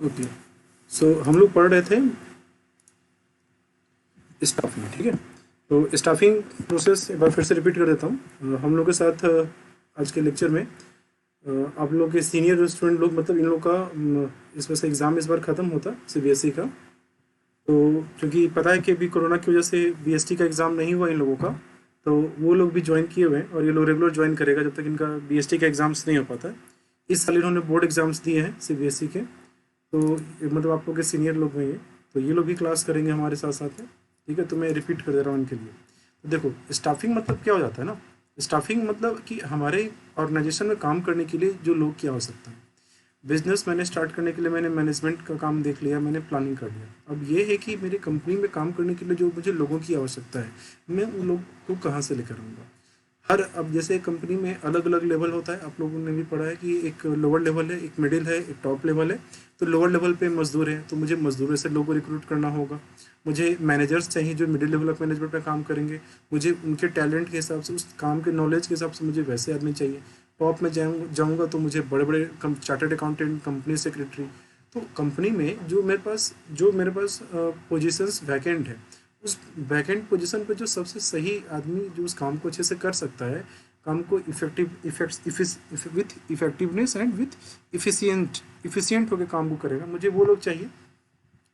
Okay. सो हम लोग पढ़ रहे थे स्टाफिंग, ठीक है। तो स्टाफिंग प्रोसेस एक बार फिर से रिपीट कर देता हूँ। हम लोग के साथ आज के लेक्चर में आप लोग के सीनियर स्टूडेंट लोग, मतलब इन लोग का इस वजह से एग्ज़ाम इस बार ख़त्म होता सीबीएसई का। तो क्योंकि पता है कि अभी कोरोना की वजह से बीएसटी का एग्ज़ाम नहीं हुआ इन लोगों का, तो वो लोग भी ज्वाइन किए हुए हैं और ये लोग रेगुलर ज्वाइन करेगा जब तक इनका बीएसटी का एग्ज़ाम्स नहीं हो पाता है। इस साल इन्होंने बोर्ड एग्ज़ाम्स दिए हैं सीबीएसई के, तो मतलब आप लोग के सीनियर लोग हैं ये, तो ये लोग भी क्लास करेंगे हमारे साथ साथ में, ठीक है। तो मैं रिपीट कर दे रहा हूँ इनके लिए। तो देखो, स्टाफिंग मतलब क्या हो जाता है ना। स्टाफिंग मतलब कि हमारे ऑर्गेनाइजेशन में काम करने के लिए जो लोग की आवश्यकता है। बिजनेस मैंने स्टार्ट करने के लिए मैंने मैनेजमेंट का काम देख लिया, मैंने प्लानिंग कर लिया। अब ये है कि मेरी कंपनी में काम करने के लिए जो मुझे लोगों की आवश्यकता है, मैं उन लोगों को कहाँ से लेकर आऊँगा। हर अब जैसे कंपनी में अलग अलग लेवल होता है, आप लोगों ने भी पढ़ा है कि एक लोअर लेवल है, एक मिडिल है, एक टॉप लेवल है। तो लोअर लेवल पे मजदूर हैं, तो मुझे मजदूरों से लोगों को रिक्रूट करना होगा। मुझे मैनेजर्स चाहिए जो मिडिल लेवल ऑफ मैनेजमेंट पे काम करेंगे। मुझे उनके टैलेंट के हिसाब से, उस काम के नॉलेज के हिसाब से मुझे वैसे आदमी चाहिए। टॉप में जाऊँगा तो मुझे बड़े बड़े चार्टर्ड अकाउंटेंट, कंपनी सेक्रेटरी। तो कंपनी में जो मेरे पास पोजीशंस वैकेंट है, उस वैकेंट पोजीशन पे जो सबसे सही आदमी जो उस काम को अच्छे से कर सकता है, काम को with effectiveness and with efficient होकर काम को करेगा, मुझे वो लोग चाहिए।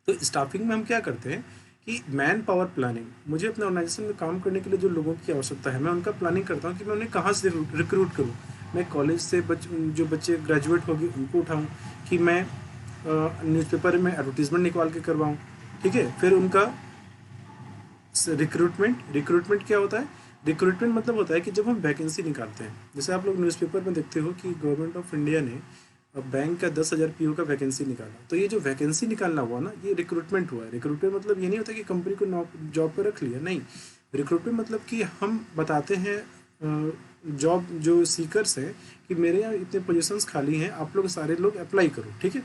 तो स्टाफिंग में हम क्या करते हैं कि मैन पावर प्लानिंग, मुझे अपने ऑर्गेनाइजेशन में काम करने के लिए जो लोगों की आवश्यकता है, मैं उनका प्लानिंग करता हूँ कि मैं उन्हें कहाँ से रिक्रूट करूँ। मैं कॉलेज से जो बच्चे ग्रेजुएट होंगे उनको उठाऊँ, कि मैं न्यूज़पेपर में एडवर्टीजमेंट निकाल के करवाऊँ, ठीक है। फिर उनका रिक्रूटमेंट क्या होता है। रिक्रूटमेंट मतलब होता है कि जब हम वैकेंसी निकालते हैं, जैसे आप लोग न्यूज़पेपर में देखते हो कि गवर्नमेंट ऑफ इंडिया ने बैंक का 10,000 पीओ का वैकेंसी निकाला, तो ये जो वैकेंसी निकालना हुआ ना, ये रिक्रूटमेंट हुआ है। रिक्रूटमेंट मतलब ये नहीं होता कि कंपनी को जॉब पर रख लिया, नहीं। रिक्रूटमेंट मतलब कि हम बताते हैं जॉब जो सीकर्स हैं कि मेरे यहाँ इतने पोजीशंस खाली हैं, आप लोग सारे लोग अप्लाई करो, ठीक है।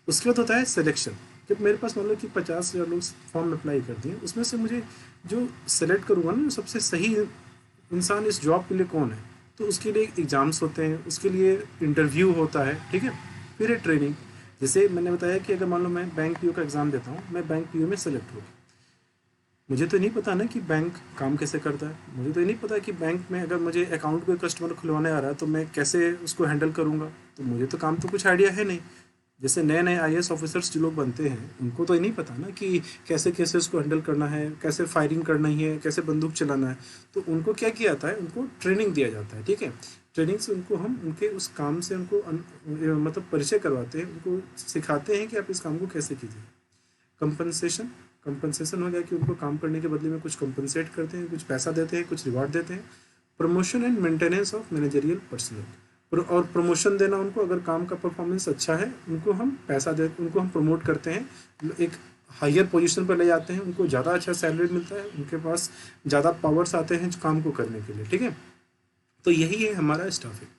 उसके बाद होता है सिलेक्शन। जब मेरे पास मान लो कि 50,000 लोग फॉर्म अप्लाई करते हैं, उसमें से मुझे जो सेलेक्ट करूँगा ना, सबसे सही इंसान इस जॉब के लिए कौन है, तो उसके लिए एग्ज़ाम्स होते हैं, उसके लिए इंटरव्यू होता है, ठीक है। फिर है ट्रेनिंग। जैसे मैंने बताया कि अगर मान लो मैं बैंक पीओ का एग्ज़ाम देता हूँ, मैं बैंक पीओ में सेलेक्ट हो गया, मुझे तो नहीं पता ना कि बैंक काम कैसे करता है। मुझे तो ये नहीं पता कि बैंक में अगर मुझे अकाउंट कोई कस्टमर खुलवाने आ रहा है तो मैं कैसे उसको हैंडल करूँगा। तो मुझे तो काम तो कुछ आइडिया है नहीं। जैसे नए नए आईएएस ऑफिसर्स जो लोग बनते हैं, उनको तो ये नहीं पता ना कि कैसे कैसे उसको हैंडल करना है, कैसे फायरिंग करनी है, कैसे बंदूक चलाना है। तो उनको क्या किया जाता है, उनको ट्रेनिंग दिया जाता है, ठीक है। ट्रेनिंग से उनको हम उनके उस काम से उनको मतलब परिचय करवाते हैं, उनको सिखाते हैं कि आप इस काम को कैसे कीजिए। कंपनसेशन, कंपनसेशन हो गया कि उनको काम करने के बदले में कुछ कंपनसेट करते हैं, कुछ पैसा देते हैं, कुछ रिवार्ड देते हैं। Promotion and maintenance of managerial personal, और प्रमोशन देना उनको, अगर काम का परफॉर्मेंस अच्छा है उनको हम पैसा दे, उनको हम प्रमोट करते हैं, एक हायर पोजीशन पर ले जाते हैं, उनको ज़्यादा अच्छा सैलरी मिलता है, उनके पास ज़्यादा पावर्स आते हैं काम को करने के लिए, ठीक है। तो यही है हमारा स्टाफिंग।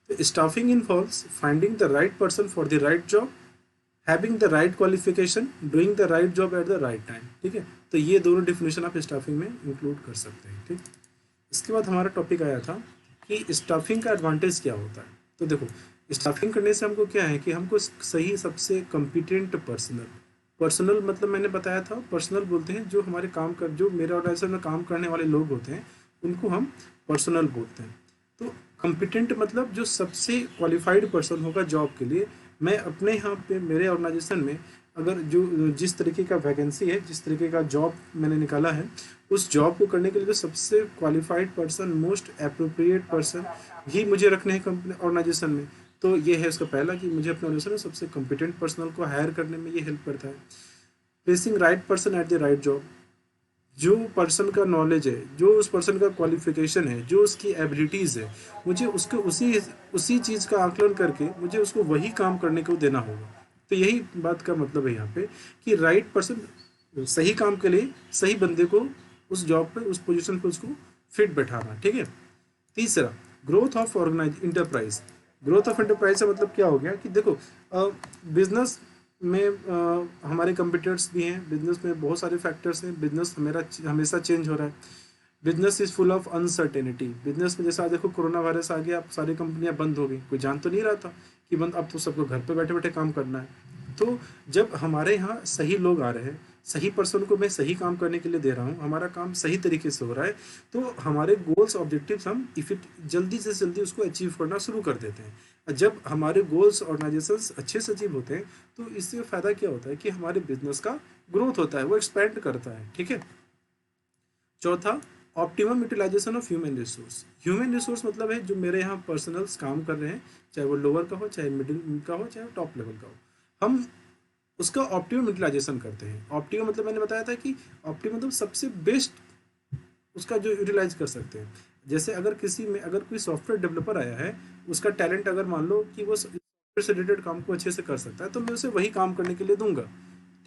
तो staffing involves finding the right person for the right job, having the right qualification, doing the right job at the right time, ठीक है। तो ये दोनों डिफिनेशन आप स्टाफिंग में इंक्लूड कर सकते हैं, ठीक। इसके बाद हमारा टॉपिक आया था कि स्टाफिंग का एडवांटेज क्या होता है। तो देखो, स्टाफिंग करने से हमको क्या है कि हमको सही सबसे कॉम्पिटेंट पर्सनल मतलब मैंने बताया था, पर्सनल बोलते हैं जो हमारे काम कर, जो मेरे ऑर्गेनाइजेशन में काम करने वाले लोग होते हैं, उनको हम पर्सनल बोलते हैं। तो कॉम्पिटेंट मतलब जो सबसे क्वालिफाइड पर्सन होगा जॉब के लिए। मैं अपने यहाँ पे मेरे ऑर्गेनाइजेशन में अगर जो जिस तरीके का वैकेंसी है, जिस तरीके का जॉब मैंने निकाला है, उस जॉब को करने के लिए जो सबसे qualified person, most appropriate person ही मुझे रखने हैं कंपनी ऑर्गेनाइजेशन में। तो ये है उसका पहला कि मुझे अपने ऑर्गेनाइजेशन में सबसे कॉम्पिटेंट पर्सनल को हायर करने में ये हेल्प करता है। Placing right person at the right job, जो पर्सन का नॉलेज है, जो उस पर्सन का क्वालिफिकेशन है, जो उसकी एबिलिटीज़ है, मुझे उसको उसी उसी चीज़ का आकलन करके मुझे उसको वही काम करने को देना होगा। तो यही बात का मतलब है यहाँ पे कि राइट पर्सन, सही काम के लिए सही बंदे को उस जॉब पे, उस पोजीशन पे उसको फिट बैठाना, ठीक है। तीसरा, growth of organise enterprise. Growth of enterprise का मतलब क्या हो गया कि देखो, बिजनेस में हमारे कंपटीटर्स भी हैं, बिजनेस में बहुत सारे फैक्टर्स हैं, बिजनेस मेरा हमेशा चेंज हो रहा है। Business is full of uncertainty. Business में जैसा आज देखो कोरोना वायरस आ गया, अब सारी कंपनियां बंद हो गई, कोई जान तो नहीं रहा था कि बंद, अब तो सबको घर पे बैठे बैठे काम करना है। तो जब हमारे यहाँ सही लोग आ रहे हैं, सही पर्सन को मैं सही काम करने के लिए दे रहा हूँ, हमारा काम सही तरीके से हो रहा है, तो हमारे गोल्स ऑब्जेक्टिव्स हम जल्दी से जल्दी उसको अचीव करना शुरू कर देते हैं। जब हमारे गोल्स ऑर्गेनाइजेशंस अच्छे से अचीव होते हैं तो इससे फ़ायदा क्या होता है कि हमारे बिजनेस का ग्रोथ होता है, वो एक्सपेंड करता है। ठीक है। चौथा, optimum utilisation of human resource. Human resource मतलब है जो मेरे यहाँ पर्सनल्स काम कर रहे हैं, चाहे वो लोअर का हो, चाहे मिडिल का हो, चाहे टॉप लेवल का हो, हम उसका ऑप्टिमम यूटिलाइजेशन करते हैं। ऑप्टिमम मतलब मैंने बताया था कि ऑप्टिमम मतलब सबसे बेस्ट उसका जो यूटिलाइज कर सकते हैं। जैसे अगर किसी में अगर कोई सॉफ्टवेयर डेवलपर आया है, उसका टैलेंट अगर मान लो कि वो सॉफ्टवेयर से रिलेटेड काम को अच्छे से कर सकता है, तो मैं उसे वही काम करने के लिए दूंगा।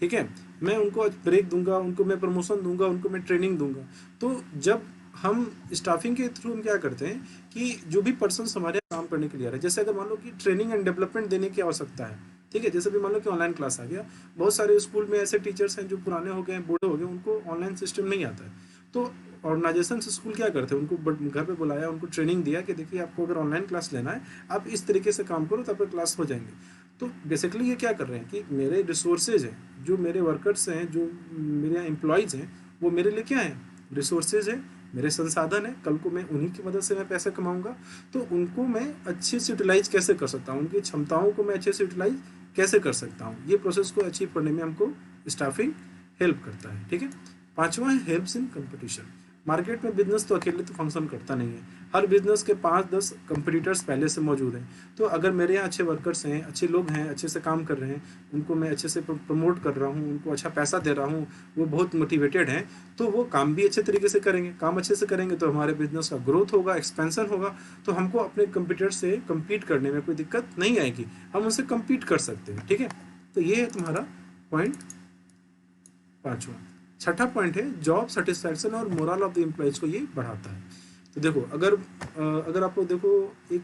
ठीक है, मैं उनको ब्रेक दूंगा, उनको मैं प्रमोशन दूंगा, उनको मैं ट्रेनिंग दूंगा। तो जब हम स्टाफिंग के थ्रू हम क्या करते हैं कि जो भी पर्सन हमारे यहाँ काम करने के लिए आ रहे हैं, जैसे अगर मान लो कि ट्रेनिंग एंड डेवलपमेंट देने की आवश्यकता है, ठीक है, जैसे भी मान लो कि ऑनलाइन क्लास आ गया, बहुत सारे स्कूल में ऐसे टीचर्स हैं जो पुराने हो गए हैं, बूढ़े हो गए, उनको ऑनलाइन सिस्टम नहीं आता है। तो ऑर्गेनाइजेशन स्कूल क्या करते हैं, उनको घर पे बुलाया, उनको ट्रेनिंग दिया कि देखिए आपको अगर ऑनलाइन क्लास लेना है, आप इस तरीके से काम करो तो आपका क्लास हो जाएंगे। तो बेसिकली ये क्या कर रहे हैं कि मेरे रिसोर्सेज हैं, जो मेरे वर्कर्स हैं, जो मेरे एम्प्लॉयज़ हैं, वो मेरे लिए क्या है, रिसोर्सेज है, मेरे संसाधन है। कल को मैं उन्हीं की मदद से मैं पैसा कमाऊंगा, तो उनको मैं अच्छे से यूटिलाइज कैसे कर सकता हूँ, उनकी क्षमताओं को मैं अच्छे से यूटिलाइज कैसे कर सकता हूँ, ये प्रोसेस को अचीव करने में हमको स्टाफिंग हेल्प करता है। ठीक है। पांचवा है हेल्प्स इन कंपटीशन। मार्केट में बिजनेस तो अकेले तो फंक्शन करता नहीं है, हर बिजनेस के 5-10 कंपटीटर्स पहले से मौजूद हैं। तो अगर मेरे यहाँ अच्छे वर्कर्स हैं, अच्छे लोग हैं, अच्छे से काम कर रहे हैं, उनको मैं अच्छे से प्रमोट कर रहा हूँ, उनको अच्छा पैसा दे रहा हूँ, वो बहुत मोटिवेटेड हैं, तो वो काम भी अच्छे तरीके से करेंगे। काम अच्छे से करेंगे तो हमारे बिजनेस का ग्रोथ होगा, एक्सपेंशन होगा, तो हमको अपने कंपटीटर से कम्पीट करने में कोई दिक्कत नहीं आएगी, हम उनसे कम्पीट कर सकते हैं। ठीक है। तो ये है तुम्हारा पॉइंट पाँचवा। छठा पॉइंट है जॉब सेटिस्फैक्शन और मोरल ऑफ द एम्प्लॉयज को ये बढ़ाता है। तो देखो, अगर आप लोग देखो, एक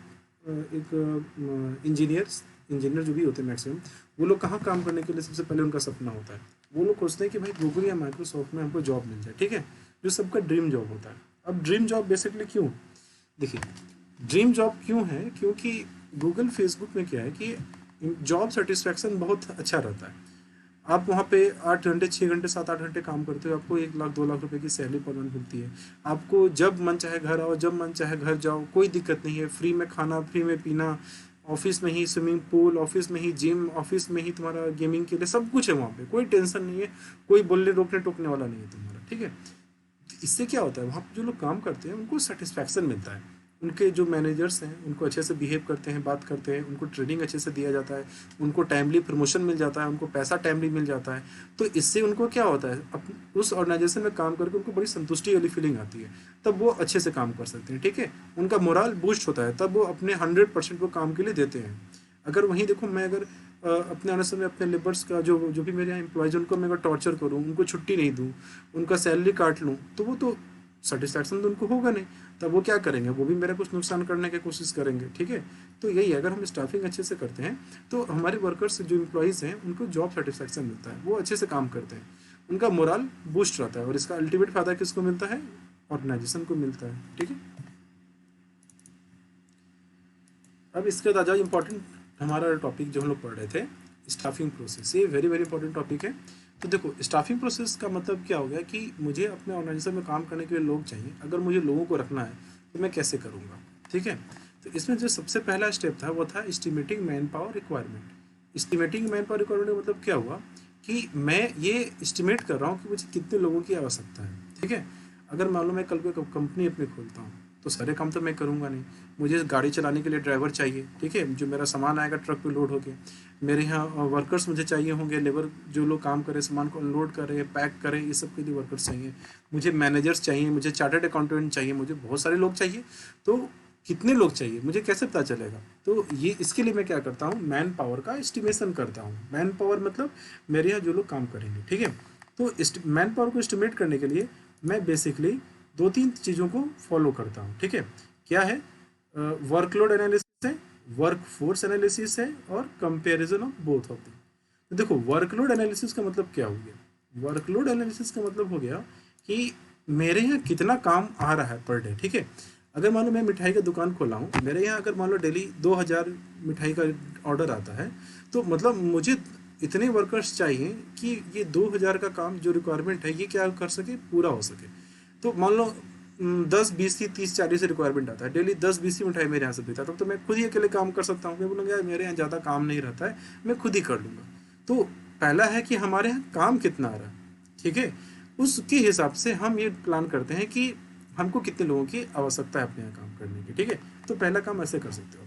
इंजीनियर जो भी होते हैं मैक्सिमम, वो लोग कहाँ काम करने के लिए सबसे पहले उनका सपना होता है, वो लोग सोचते हैं कि भाई गूगल या माइक्रोसॉफ्ट में हमको जॉब मिल जाए। ठीक है, जो सबका ड्रीम जॉब होता है। अब ड्रीम जॉब बेसिकली क्यों, देखिए ड्रीम जॉब क्यों है, क्योंकि गूगल फेसबुक में क्या है कि जॉब सेटिस्फैक्शन बहुत अच्छा रहता है। आप वहाँ पे 8 घंटे, 6 घंटे, 7-8 घंटे काम करते हो, आपको 1 लाख 2 लाख रुपए की सैलरी पर मंथ मिलती है। आपको जब मन चाहे घर आओ, जब मन चाहे घर जाओ, कोई दिक्कत नहीं है। फ्री में खाना, फ्री में पीना, ऑफिस में ही स्विमिंग पूल, ऑफिस में ही जिम, ऑफिस में ही तुम्हारा गेमिंग के लिए सब कुछ है वहाँ पे, कोई टेंशन नहीं है, कोई बोलने रोकने टोकने वाला नहीं है तुम्हारा। ठीक है। इससे क्या होता है, वहाँ पे जो लोग काम करते हैं उनको सेटिस्फैक्शन मिलता है, उनके जो मैनेजर्स हैं उनको अच्छे से बिहेव करते हैं, बात करते हैं, उनको ट्रेनिंग अच्छे से दिया जाता है, उनको टाइमली प्रमोशन मिल जाता है, उनको पैसा टाइमली मिल जाता है। तो इससे उनको क्या होता है, उस ऑर्गेनाइजेशन में काम करके उनको बड़ी संतुष्टि वाली फीलिंग आती है, तब वो अच्छे से काम कर सकते हैं। ठीक है, उनका मोरल बूस्ट होता है, तब वो अपने 100% वो काम के लिए देते हैं। अगर वहीं देखो, मैं अगर अपने अनुसार में अपने लेबर्स का जो जो भी मेरे यहाँ एम्प्लॉयज़, उनको मैं अगर टॉर्चर करूँ, उनको छुट्टी नहीं दूँ, उनका सैलरी काट लूँ, तो वो तो सेटिस्फैक्शन तो उनको होगा नहीं, तब वो क्या करेंगे, वो भी मेरा कुछ नुकसान करने की कोशिश करेंगे। ठीक है। तो यही है, अगर हम स्टाफिंग अच्छे से करते हैं तो हमारे वर्कर्स जो एम्प्लॉयज़ हैं उनको जॉब सेटिस्फैक्शन मिलता है, वो अच्छे से काम करते हैं, उनका मोरल बूस्ट रहता है, और इसका अल्टीमेट फायदा किसको मिलता है, ऑर्गेनाइजेशन को मिलता है। ठीक है। अब इसके बाद आ जाओ इम्पोर्टेंट हमारा टॉपिक जो हम लोग पढ़ रहे थे, स्टाफिंग प्रोसेस। ये वेरी वेरी इंपॉर्टेंट टॉपिक है। तो देखो, स्टाफिंग प्रोसेस का मतलब क्या हो गया कि मुझे अपने ऑर्गेनाइजेशन में काम करने के लिए लोग चाहिए, अगर मुझे लोगों को रखना है तो मैं कैसे करूँगा। ठीक है। तो इसमें जो सबसे पहला स्टेप था वो था estimating man power requirement. Estimating man power requirement का मतलब क्या हुआ कि मैं ये एस्टिमेट कर रहा हूँ कि मुझे कितने लोगों की आवश्यकता है। ठीक है। अगर मान लो मैं कल को कंपनी अपनी खोलता हूँ, तो सारे काम तो मैं करूँगा नहीं, मुझे गाड़ी चलाने के लिए ड्राइवर चाहिए। ठीक है, जो मेरा सामान आएगा ट्रक पे लोड होके, मेरे यहाँ वर्कर्स मुझे चाहिए होंगे, लेबर जो लोग काम करें, सामान को अनलोड करें, पैक करें, ये सब के लिए वर्कर्स चाहिए। मुझे मैनेजर्स चाहिए, मुझे चार्टर्ड अकाउंटेंट चाहिए, मुझे बहुत सारे लोग चाहिए। तो कितने लोग चाहिए मुझे कैसे पता चलेगा, तो ये इसके लिए मैं क्या करता हूँ, मैन पावर का एस्टिमेशन करता हूँ। मैन पावर मतलब मेरे यहाँ जो लोग काम करेंगे। ठीक है। तो मैन पावर को एस्टिमेट करने के लिए मैं बेसिकली 2-3 चीज़ों को फॉलो करता हूँ। ठीक है। क्या है, वर्कलोड एनालिसिस है, वर्क फोर्स एनालिसिस है, और comparison of both of them. तो देखो, वर्कलोड एनालिसिस का मतलब क्या हो गया, वर्कलोड एनालिसिस का मतलब हो गया कि मेरे यहाँ कितना काम आ रहा है पर डे। ठीक है। अगर मान लो मैं मिठाई का दुकान खोला हूँ, मेरे यहाँ अगर मान लो डेली 2000 मिठाई का ऑर्डर आता है, तो मतलब मुझे इतने वर्कर्स चाहिए कि ये 2000 का काम जो रिक्वायरमेंट है ये क्या कर सके, पूरा हो सके। तो मान लो 10 20 30 40 रिक्वायरमेंट आता है, डेली 10 20 मिठाई मेरे यहाँ से बिकता है, तब तो मैं खुद ही अकेले काम कर सकता हूँ। मैं बोलूँगा यार मेरे यहाँ ज़्यादा काम नहीं रहता है, मैं खुद ही कर लूँगा। तो पहला है कि हमारे यहाँ काम कितना आ रहा है, ठीक है, उसके हिसाब से हम ये प्लान करते हैं कि हमको कितने लोगों की आवश्यकता है अपने यहाँ काम करने की, ठीक है। तो पहला काम ऐसे कर सकते हो।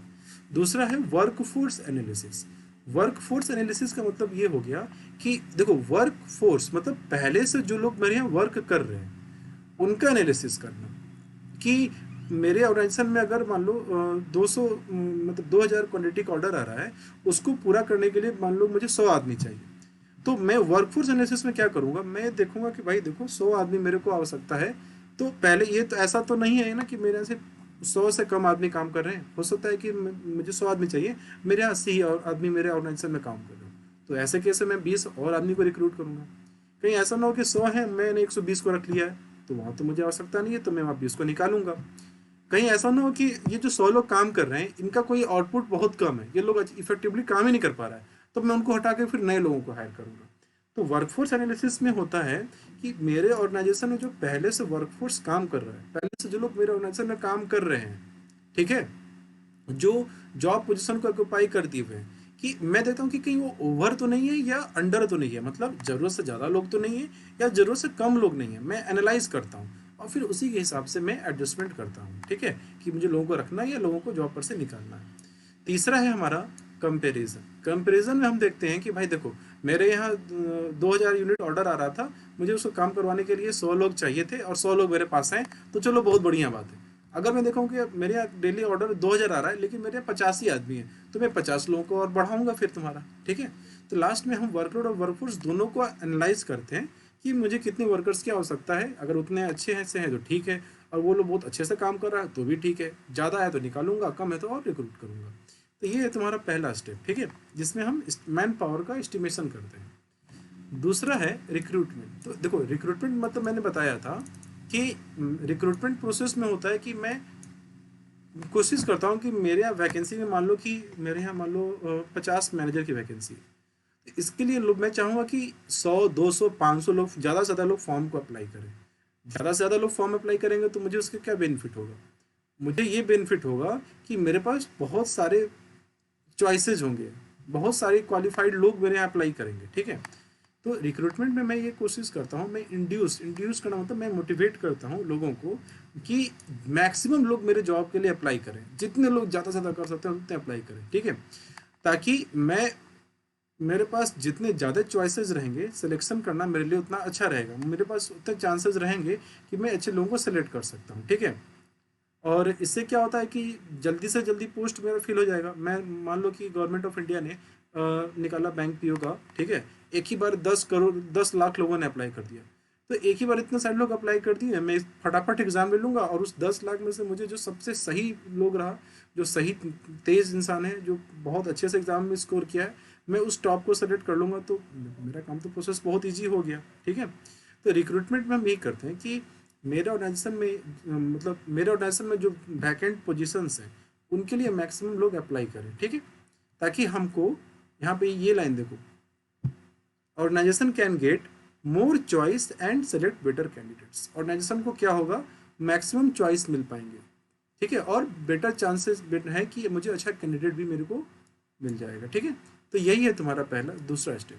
दूसरा है work force analysis. Work force analysis का मतलब ये हो गया कि देखो, वर्क फोर्स मतलब पहले से जो लोग मेरे यहाँ वर्क कर रहे हैं उनका एनालिसिस करना, कि मेरे ऑर्गेनाइजेशन में अगर मान लो 200 मतलब 2000 क्वांटिटी का ऑर्डर आ रहा है, उसको पूरा करने के लिए मान लो मुझे 100 आदमी चाहिए। तो मैं वर्कफोर्स एनालिसिस में क्या करूंगा, मैं देखूंगा कि भाई देखो 100 आदमी मेरे को आवश्यकता है। तो पहले ये तो ऐसा तो नहीं है ना कि मेरे यहाँ से 100 से कम आदमी काम कर रहे हैं, हो सकता है कि मुझे 100 आदमी चाहिए, मेरे यहाँ 80 आदमी मेरे ऑर्गेनाइजेशन में काम कर रहे हो। तो ऐसे केस में मैं 20 और आदमी को रिक्रूट करूंगा। कहीं ऐसा ना हो कि 100 है, मैंने 120 को रख लिया है, तो वहाँ तो मुझे आवश्यकता नहीं है, तो मैं वहाँ 20 को निकालूंगा। कहीं ऐसा ना हो कि ये जो 100 लोग काम कर रहे हैं इनका कोई आउटपुट बहुत कम है, ये लोग इफेक्टिवली काम ही नहीं कर पा रहा है, तो मैं उनको हटा के फिर नए लोगों को हायर करूंगा। तो वर्कफोर्स एनालिसिस में होता है कि मेरे ऑर्गेनाइजेशन में जो पहले से वर्कफोर्स काम कर रहा है, पहले से जो लोग मेरे ऑर्गेनाइजेशन में काम कर रहे हैं, ठीक है, जो जॉब पोजीशन को ऑक्यूपाई करती हुए, कि मैं देखता हूँ कि कहीं वो ओवर तो नहीं है या अंडर तो नहीं है, मतलब जरूरत से ज़्यादा लोग तो नहीं है या जरूरत से कम लोग नहीं है। मैं एनालाइज करता हूँ और फिर उसी के हिसाब से मैं एडजस्टमेंट करता हूँ, ठीक है, कि मुझे लोगों को रखना है या लोगों को जॉब पर से निकालना है। तीसरा है हमारा कंपैरिजन। कंपैरिजन में हम देखते हैं कि भाई देखो, मेरे यहाँ 2000 यूनिट ऑर्डर आ रहा था, मुझे उसको काम करवाने के लिए 100 लोग चाहिए थे और 100 लोग मेरे पास हैं, तो चलो बहुत बढ़िया बात है। अगर मैं देखूँ कि मेरे यहाँ डेली ऑर्डर 2000 आ रहा है लेकिन मेरे यहाँ 85 आदमी हैं, तो मैं 50 लोगों को और बढ़ाऊंगा फिर तुम्हारा, ठीक है। तो लास्ट में हम वर्कलोड और वर्कफोर्स दोनों को एनालाइज करते हैं कि मुझे कितने वर्कर्स की आवश्यकता है। अगर उतने अच्छे हैं से हैं तो ठीक है, और वो लोग बहुत अच्छे से काम कर रहा है तो भी ठीक है, ज़्यादा है तो निकालूंगा, कम है तो और रिक्रूट करूंगा। तो ये है तुम्हारा पहला स्टेप, ठीक है, जिसमें हम मैन पावर का एस्टिमेशन करते हैं। दूसरा है रिक्रूटमेंट। तो देखो, रिक्रूटमेंट मतलब मैंने बताया था कि रिक्रूटमेंट प्रोसेस में होता है कि मैं कोशिश करता हूँ कि मेरे यहाँ वैकेंसी में मान लो कि मेरे यहाँ मान लो 50 मैनेजर की वैकेंसी है। इसके लिए लोग, मैं चाहूँगा कि 100 200 500 लोग, ज़्यादा से ज़्यादा लोग फॉर्म को अप्लाई करें। ज़्यादा से ज़्यादा लोग फॉर्म अप्लाई करेंगे तो मुझे उसके क्या बेनिफिट होगा, मुझे ये बेनिफिट होगा कि मेरे पास बहुत सारे चॉइसेस होंगे, बहुत सारे क्वालिफाइड लोग मेरे यहाँ अप्लाई करेंगे, ठीक है। तो रिक्रूटमेंट में मैं ये कोशिश करता हूँ, मैं इंड्यूस करना मतलब मैं मोटिवेट करता हूँ लोगों को कि मैक्सिमम लोग मेरे जॉब के लिए अप्लाई करें, जितने लोग ज़्यादा से ज़्यादा कर सकते हैं उतने अप्लाई करें, ठीक है, ताकि मेरे पास जितने ज़्यादा चॉइसेस रहेंगे, सिलेक्शन करना मेरे लिए उतना अच्छा रहेगा, मेरे पास उतने चांसेस रहेंगे कि मैं अच्छे लोगों को सेलेक्ट कर सकता हूँ, ठीक है। और इससे क्या होता है कि जल्दी से जल्दी पोस्ट मेरा फिल हो जाएगा। मैं मान लो कि गवर्नमेंट ऑफ इंडिया ने निकाला बैंक पीओ का, ठीक है, एक ही बार 10 लाख लोगों ने अप्लाई कर दिया। तो एक ही बार इतने सारे लोग अप्लाई कर दिए, मैं फटाफट एग्जाम ले लूँगा और उस 10 लाख में से मुझे जो सबसे सही लोग रहा, जो सही तेज इंसान है, जो बहुत अच्छे से एग्जाम में स्कोर किया है, मैं उस टॉप को सेलेक्ट कर लूँगा, तो मेरा काम तो प्रोसेस बहुत ईजी हो गया, ठीक है। तो रिक्रूटमेंट में हम यही करते हैं कि मेरे ऑर्गेनाइजेशन में, मतलब मेरे ऑर्गेनाइजेशन में जो वैकेंट पोजीशंस हैं उनके लिए मैक्सिमम लोग अप्लाई करें, ठीक है, ताकि हमको यहाँ पे ये लाइन देखो, organisation can get more choice and select better candidates. Organisation को क्या होगा, मैक्सिमम चॉइस मिल पाएंगे, ठीक है, और बेटर चांसेस है कि मुझे अच्छा कैंडिडेट भी मेरे को मिल जाएगा, ठीक है। तो यही है तुम्हारा पहला दूसरा स्टेप।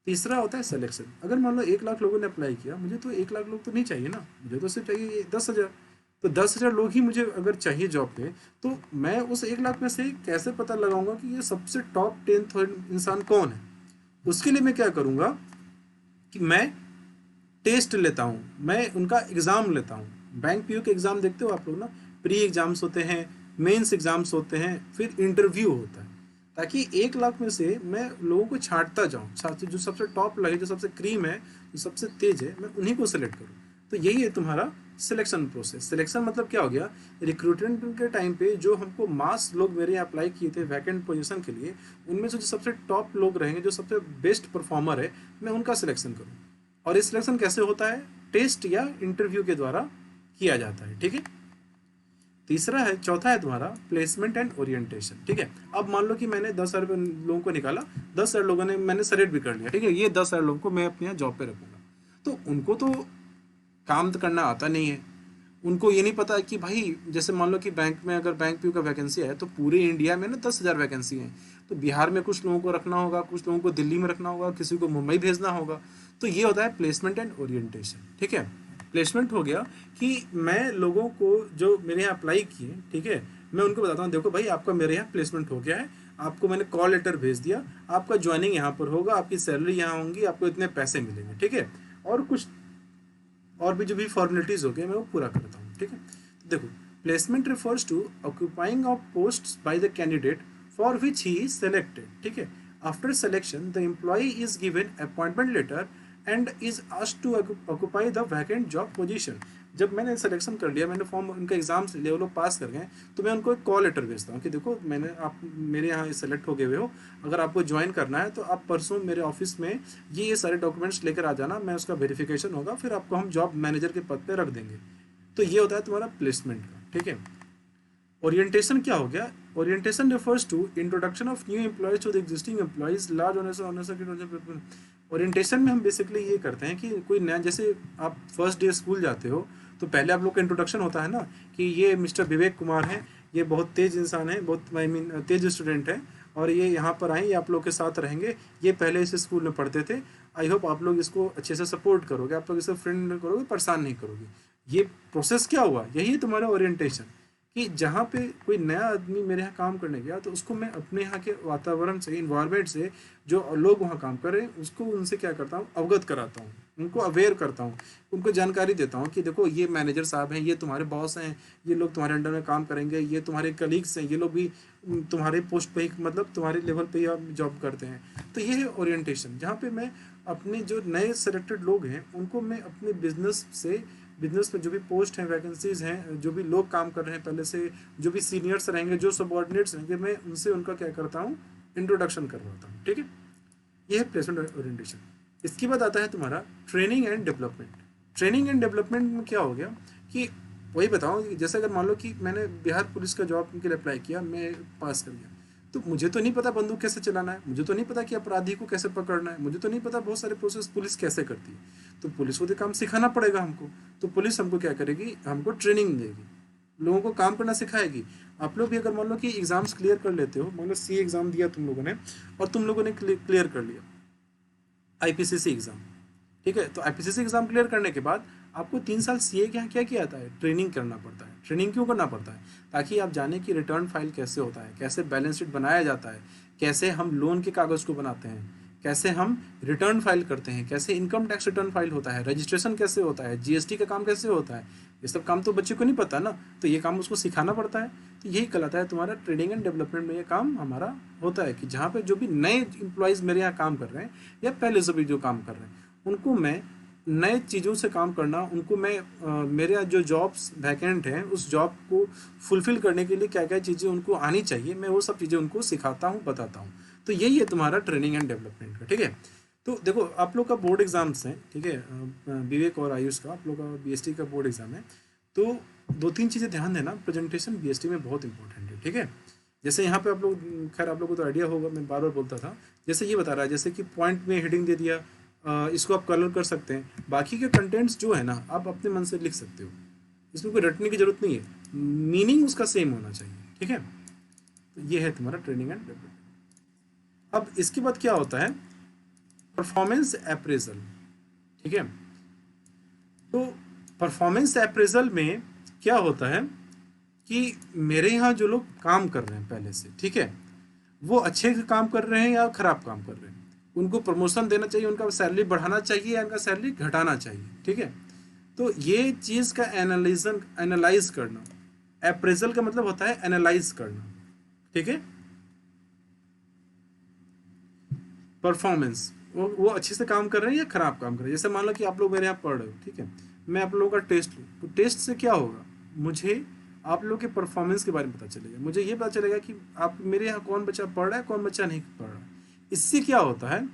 तीसरा होता है सिलेक्शन। अगर मान लो 1 लाख लोगों ने अप्लाई किया, मुझे तो 1 लाख लोग तो नहीं चाहिए ना, मुझे तो सिर्फ चाहिए 10,000। तो 10,000 लोग ही मुझे अगर चाहिए जॉब पे, तो मैं उस 1 लाख में से कैसे पता लगाऊंगा कि ये सबसे टॉप 10 इंसान कौन है। उसके लिए मैं क्या करूँगा कि मैं टेस्ट लेता हूँ, मैं उनका एग्ज़ाम लेता हूँ। बैंक पीओ के एग्ज़ाम देखते हो आप लोग ना, प्री एग्ज़ाम्स होते हैं, मेंस एग्ज़ाम्स होते हैं, फिर इंटरव्यू होता है, ताकि 1 लाख में से मैं लोगों को छांटता जाऊँ, साथ ही जो सबसे टॉप लगे, जो सबसे क्रीम है, जो सबसे तेज है, मैं उन्हीं को सेलेक्ट करूँ। तो यही है तुम्हारा सिलेक्शन प्रोसेस। सिलेक्शन मतलब क्या हो गया, रिक्रूटमेंट के टाइम पे जो हमको मास लोग मेरे यहाँ अप्लाई किए थे वैकेंट पोजीशन के लिए, उनमें से जो सबसे टॉप लोग रहेंगे, जो सबसे बेस्ट परफॉर्मर है, मैं उनका सिलेक्शन करूँ। और ये सिलेक्शन कैसे होता है, टेस्ट या इंटरव्यू के द्वारा किया जाता है, ठीक है। तीसरा है, चौथा है तुम्हारा प्लेसमेंट एंड ओरिएंटेशन, ठीक है। अब मान लो कि मैंने 10,000 लोगों को निकाला, 10,000 लोगों ने मैंने सेलेक्ट भी कर लिया, ठीक है। ये 10,000 लोगों को मैं अपने यहाँ जॉब पे रखूंगा, तो उनको तो काम तो करना आता नहीं है। उनको ये नहीं पता कि भाई जैसे मान लो कि बैंक में अगर बैंक पीओ का वैकेंसी है तो पूरे इंडिया में ना 10,000 वैकेंसी है, तो बिहार में कुछ लोगों को रखना होगा, कुछ लोगों को दिल्ली में रखना होगा, किसी को मुंबई भेजना होगा। तो ये होता है प्लेसमेंट एंड ओरिएंटेशन, ठीक है। प्लेसमेंट हो गया कि मैं लोगों को जो मेरे यहाँ अप्लाई किए, ठीक है, मैं उनको बताता हूँ देखो भाई आपका मेरे यहाँ प्लेसमेंट हो गया है, आपको मैंने कॉल लेटर भेज दिया, आपका ज्वाइनिंग यहाँ पर होगा, आपकी सैलरी यहाँ होंगी, आपको इतने पैसे मिलेंगे, ठीक है। और कुछ और भी जो भी फॉर्मेलिटीज हो गए मैं वो पूरा करता हूँ, ठीक है। तो देखो, placement refers to occupying of post by the candidate for which he is selected, ठीक है। After selection the employee is given appointment letter and is asked to occupy the vacant job position. जब मैंने selection कर लिया, मैंने form उनका exams ले, वो लोग पास कर गए, तो मैं उनको एक कॉल लेटर भेजता हूँ कि देखो मैंने आप मेरे यहाँ सेलेक्ट हो गए हुए हो, अगर आपको ज्वाइन करना है तो आप परसों मेरे ऑफिस में ये सारे डॉक्यूमेंट्स लेकर आ जाना, मैं उसका वेरिफिकेशन होगा, फिर आपको हम जॉब मैनेजर के पद पर रख देंगे। तो ये होता है तुम्हारा प्लेसमेंट का, ठीक है। ओरिएंटेशन क्या हो गया? Orientation refers to introduction of new employees to the existing employees, large honours. Orientation में हम बेसिकली ये करते हैं कि कोई नया, जैसे आप फर्स्ट डे स्कूल जाते हो तो पहले आप लोग का इंट्रोडक्शन होता है ना कि ये मिस्टर विवेक कुमार हैं, ये बहुत तेज इंसान है, बहुत आई मीन तेज स्टूडेंट है, और ये यहाँ पर आए, ये आप लोग के साथ रहेंगे, ये पहले इस स्कूल में पढ़ते थे, आई होप आप लोग इसको अच्छे से सपोर्ट करोगे, आप लोग इसे फ्रेंड करोगे, परेशान नहीं करोगे। ये प्रोसेस क्या हुआ, यही है तुम्हारा ओरिएंटेशन, कि जहाँ पे कोई नया आदमी मेरे यहाँ काम करने गया तो उसको मैं अपने यहाँ के वातावरण से, इन्वायरमेंट से, जो लोग वहाँ काम कर रहे हैं उसको उनसे क्या करता हूँ, अवगत कराता हूँ, उनको अवेयर करता हूँ, उनको जानकारी देता हूँ कि देखो ये मैनेजर साहब हैं, ये तुम्हारे बॉस हैं, ये लोग तुम्हारे अंडर में काम करेंगे, ये तुम्हारे कलीग्स हैं, ये लोग भी तुम्हारे पोस्ट पे ही, मतलब तुम्हारे लेवल पे ही जॉब करते हैं। तो ये है ओरिएंटेशन, जहाँ पे मैं अपने जो नए सेलेक्टेड लोग हैं उनको मैं अपने बिजनेस में जो भी पोस्ट हैं, वैकेंसीज हैं, जो भी लोग काम कर रहे हैं पहले से, जो भी सीनियर्स रहेंगे, जो सबऑर्डिनेट्स रहेंगे, मैं उनसे उनका क्या करता हूँ, इंट्रोडक्शन करवाता हूँ, ठीक है। ये है प्लेसमेंट ओरिएंटेशन। इसके बाद आता है तुम्हारा training and development. Training and development में क्या हो गया कि वही बताऊँ, जैसे अगर मान लो कि मैंने बिहार पुलिस का जॉब के लिए अप्लाई किया, मैं पास कर गया, तो मुझे तो नहीं पता बंदूक कैसे चलाना है, मुझे तो नहीं पता कि अपराधी को कैसे पकड़ना है, मुझे तो नहीं पता बहुत सारे प्रोसेस पुलिस कैसे करती है, तो पुलिस को तो काम सिखाना पड़ेगा हमको। तो पुलिस हमको क्या करेगी, हमको ट्रेनिंग देगी, लोगों को काम करना सिखाएगी। आप लोग भी अगर मान लो कि एग्जाम्स क्लियर कर लेते हो, मान लो सी एग्जाम दिया तुम लोगों ने और तुम लोगों ने क्लियर कर लिया आईपीसीसी एग्जाम, ठीक है, तो आईपीसीसी एग्जाम क्लियर करने के बाद आपको 3 साल सीए के यहाँ क्या किया जाता है, ट्रेनिंग करना पड़ता है। ट्रेनिंग क्यों करना पड़ता है? ताकि आप जाने कि रिटर्न फाइल कैसे होता है, कैसे बैलेंस शीट बनाया जाता है, कैसे हम लोन के कागज़ को बनाते हैं, कैसे हम रिटर्न फाइल करते हैं, कैसे इनकम टैक्स रिटर्न फाइल होता है, रजिस्ट्रेशन कैसे होता है, जीएसटी का काम कैसे होता है, ये सब काम तो बच्चे को नहीं पता ना, तो ये काम उसको सिखाना पड़ता है। तो यही कहलाता है तुम्हारा ट्रेनिंग एंड डेवलपमेंट में ये काम हमारा होता है, कि जहाँ पे जो भी नए एम्प्लॉयज़ मेरे यहाँ काम कर रहे हैं या पहले से भी जो काम कर रहे हैं, उनको मैं नए चीज़ों से काम करना, उनको मैं मेरे जो जॉब्स वैकेंट हैं उस जॉब को फुलफ़िल करने के लिए क्या क्या चीज़ें उनको आनी चाहिए, मैं वो सब चीज़ें उनको सिखाता हूँ, बताता हूँ। तो यही है तुम्हारा ट्रेनिंग एंड डेवलपमेंट का, ठीक है। तो देखो आप लोग का बोर्ड एग्जाम्स हैं, ठीक है, विवेक और आयुष का, आप लोग का बीएसटी का बोर्ड एग्जाम है, तो 2-3 चीज़ें ध्यान देना। प्रेजेंटेशन बीएसटी में बहुत इंपॉर्टेंट है, ठीक है। जैसे यहाँ पे आप लोग, खैर आप लोगों को तो आइडिया होगा, मैं बार बार बोलता था, जैसे ये बता रहा है, जैसे कि पॉइंट में हेडिंग दे दिया, इसको आप कलर कर सकते हैं, बाकी के कंटेंट्स जो है ना आप अपने मन से लिख सकते हो, इसमें कोई रटने की जरूरत नहीं है, मीनिंग उसका सेम होना चाहिए, ठीक है। तो ये है तुम्हारा ट्रेनिंग एंड डेवलपमेंट। अब इसके बाद क्या होता है, परफॉर्मेंस अप्रेजल, ठीक है। तो परफॉर्मेंस अप्रेजल में क्या होता है कि मेरे यहाँ जो लोग काम कर रहे हैं पहले से, ठीक है, वो अच्छे काम कर रहे हैं या खराब काम कर रहे हैं, उनको प्रमोशन देना चाहिए, उनका सैलरी बढ़ाना चाहिए या उनका सैलरी घटाना चाहिए, ठीक है। तो ये चीज़ का एनालाइज करना, अप्रेजल का मतलब होता है एनालाइज करना, ठीक है। परफॉर्मेंस, वो अच्छे से काम कर रहे हैं या खराब काम कर रहे हैं। जैसे मान लो कि आप लोग मेरे यहाँ पढ़ रहे हो, ठीक है, मैं आप लोगों का टेस्ट लूँ, तो टेस्ट से क्या होगा, मुझे आप लोग के परफॉर्मेंस के बारे में पता चलेगा, मुझे ये पता चलेगा कि आप मेरे यहाँ कौन बच्चा पढ़ रहा है, कौन बच्चा नहीं पढ़ रहा है। इससे क्या होता है,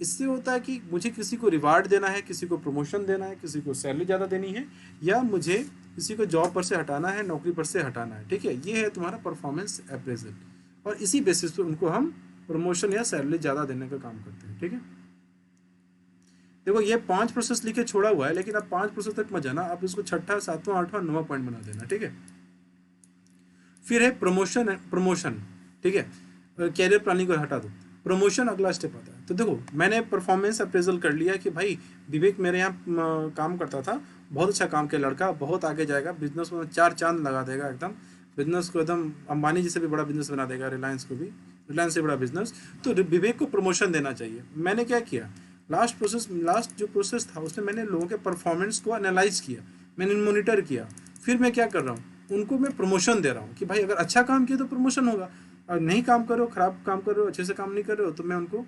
इससे होता है कि मुझे किसी को रिवार्ड देना है, किसी को प्रमोशन देना है, किसी को सैलरी ज़्यादा देनी है, या मुझे किसी को जॉब पर से हटाना है, नौकरी पर से हटाना है, ठीक है। ये है तुम्हारा परफॉर्मेंस अप्रेजल, और इसी बेसिस पे उनको हम प्रमोशन या सैलरी ज़्यादा देने का काम करते हैं, ठीक है। देखो ये 5 प्रोसेस लिखे छोड़ा हुआ है, लेकिन आप 5 प्रोसेस तक मत जाना, आप इसको छठा, सातवां, आठवां, नौवां पॉइंट बना देना, ठीक है। फिर है प्रमोशन, प्रमोशन, ठीक है। कैरियर प्लानिंग को हटा दो, प्रमोशन अगला स्टेप आता है। तो देखो मैंने परफॉर्मेंस अप्रेजल कर लिया कि भाई विवेक मेरे यहाँ काम करता था, बहुत अच्छा काम किया लड़का, बहुत आगे जाएगा, बिजनेस में 4 चांद लगा देगा एकदम, बिजनेस को एकदम अंबानी जी से भी बड़ा बिजनेस बना देगा, रिलायंस को भी, रिलायंस से बड़ा बिजनेस। तो विवेक को प्रमोशन देना चाहिए। मैंने क्या किया, लास्ट जो प्रोसेस था उसमें मैंने लोगों के परफॉर्मेंस को एनालाइज किया, मैंने मॉनिटर किया, फिर मैं क्या कर रहा हूँ, उनको मैं प्रमोशन दे रहा हूँ कि भाई अगर अच्छा काम किया तो प्रमोशन होगा, और नहीं काम कर रहे हो, खराब काम कर रहे हो, अच्छे से काम नहीं कर रहे हो, तो मैं उनको,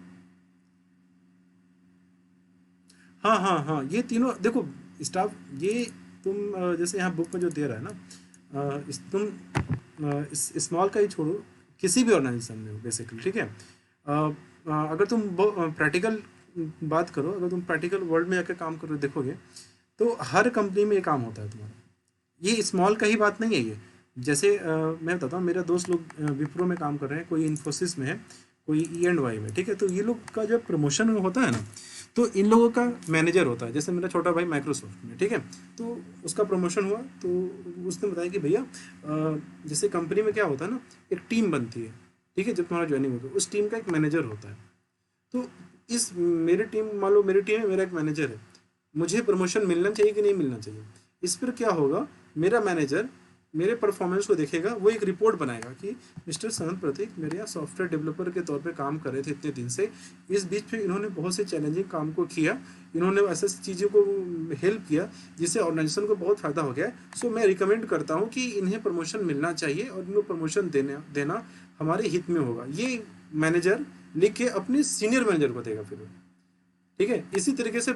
हाँ हाँ हाँ, ये तीनों देखो स्टाफ, ये तुम जैसे यहाँ बुक में जो दे रहा है ना, इस स्मॉल का ही छोड़ो, किसी भी ऑर्गेनाइजेशन में हो बेसिकली, ठीक है। अगर तुम प्रैक्टिकल बात करो, अगर तुम प्रैक्टिकल वर्ल्ड में जाकर काम करो देखोगे, तो हर कंपनी में ये काम होता है तुम्हारा। ये स्मॉल का ही बात नहीं है ये। जैसे मैं बताता हूँ, मेरा दोस्त लोग विप्रो में काम कर रहे हैं, कोई इन्फोसिस में है, कोई E&Y में, ठीक है। तो ये लोग का जब प्रमोशन होता है ना, तो इन लोगों का मैनेजर होता है। जैसे मेरा छोटा भाई माइक्रोसॉफ्ट में, ठीक है, तो उसका प्रमोशन हुआ, तो उसने बताया कि भैया जैसे कंपनी में क्या होता है ना, एक टीम बनती है, ठीक है, जब तुम्हारा ज्वाइनिंग होता है उस टीम का एक मैनेजर होता है। तो इस मेरी टीम, मान लो मेरी टीम है, मेरा एक मैनेजर है, मुझे प्रमोशन मिलना चाहिए कि नहीं मिलना चाहिए। इस पर क्या होगा, मेरा मैनेजर मेरे परफॉर्मेंस को देखेगा, वो एक रिपोर्ट बनाएगा कि मिस्टर सनत प्रतीक मेरे यहाँ सॉफ्टवेयर डेवलपर के तौर पे काम कर रहे थे इतने दिन से, इस बीच में इन्होंने बहुत से चैलेंजिंग काम को किया, इन्होंने ऐसे चीज़ों को हेल्प किया जिससे ऑर्गेनाइजेशन को बहुत फ़ायदा हो गया। सो मैं रिकमेंड करता हूँ कि इन्हें प्रमोशन मिलना चाहिए और इनको प्रमोशन देना हमारे हित में होगा। ये मैनेजर लिख के अपने सीनियर मैनेजर को देगा फिर, ठीक है। इसी तरीके से